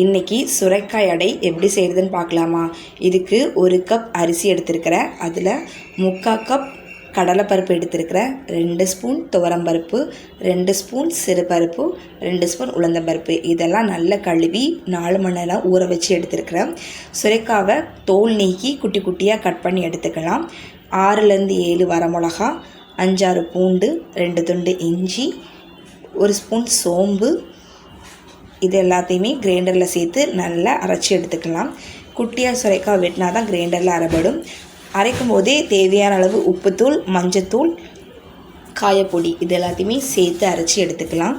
இன்றைக்கி சுரைக்காய் அடை எப்படி செய்கிறதுன்னு பார்க்கலாமா? இதுக்கு 1 கப் அரிசி எடுத்துருக்கிறேன். அதில் 3/4 கப் கடலைப்பருப்பு எடுத்துருக்கிறேன். 2 ஸ்பூன் துவரம்பருப்பு, 2 ஸ்பூன் சிறுபருப்பு, 2 ஸ்பூன் உளுந்தம்பருப்பு. இதெல்லாம் நல்லா கழுவி 4 மணி நேரம் ஊற வச்சு எடுத்துருக்கிறேன். சுரைக்காவை தோல் நீக்கி குட்டி குட்டியாக கட் பண்ணி எடுத்துக்கலாம். 6லேருந்து 7 வரமிளகா, 5-6 பூண்டு, 2 துண்டு இஞ்சி, 1 ஸ்பூன் சோம்பு, இது எல்லாத்தையுமே கிரைண்டரில் சேர்த்து நல்லா அரைச்சி எடுத்துக்கலாம். குட்டியாக சுரைக்காய் வெட்டினா தான் கிரைண்டரில் அரைப்படும். அரைக்கும் போதே தேவையான அளவு உப்புத்தூள், மஞ்சத்தூள், காயப்பொடி இது எல்லாத்தையுமே சேர்த்து அரைச்சி எடுத்துக்கலாம்.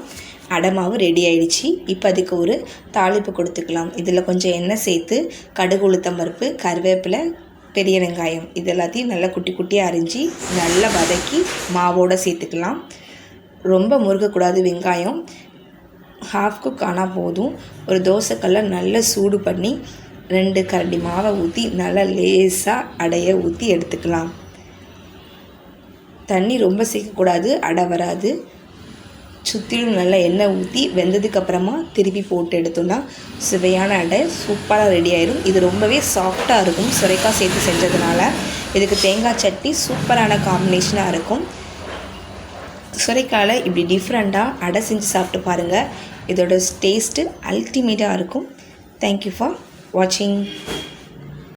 அடமாவு ரெடி ஆகிடுச்சு. இப்போ அதுக்கு ஒரு தாளிப்பு கொடுத்துக்கலாம். இதில் கொஞ்சம் எண்ணெய் சேர்த்து கடுகு, உளுத்தம்பருப்பு, கருவேப்பிலை, பெரிய வெங்காயம் இது எல்லாத்தையும் நல்லா குட்டி குட்டியாக அரிஞ்சு நல்லா வதக்கி மாவோடு சேர்த்துக்கலாம். ரொம்ப முருகக்கூடாது வெங்காயம். ஹாஃப் குக் ஆனால் போதும். ஒரு தோசைக்கல்லை நல்லா சூடு பண்ணி 2 கரண்டி மாவை ஊற்றி நல்லா லேசாக அடையை ஊற்றி எடுத்துக்கலாம். தண்ணி ரொம்ப சேர்க்கக்கூடாது, அடை வராது. சுற்றிலும் நல்லா எண்ணெய் ஊற்றி வெந்ததுக்கப்புறமா திருப்பி போட்டு எடுத்தோன்னா சுவையான அடை சூப்பராக ரெடி ஆயிடும். இது ரொம்பவே சாஃப்டாக இருக்கும் சுரைக்காய் சேர்த்து செஞ்சதுனால. இதுக்கு தேங்காய் சட்னி சூப்பரான காம்பினேஷனாக இருக்கும். சுரைக்காயில் இப்படி டிஃப்ரெண்ட்டாக அடை செஞ்சு சாப்பிட்டு பாருங்கள். இதோட டேஸ்ட்டு அல்டிமேட்டாக இருக்கும். தேங்க்யூ ஃபார் வாட்சிங்.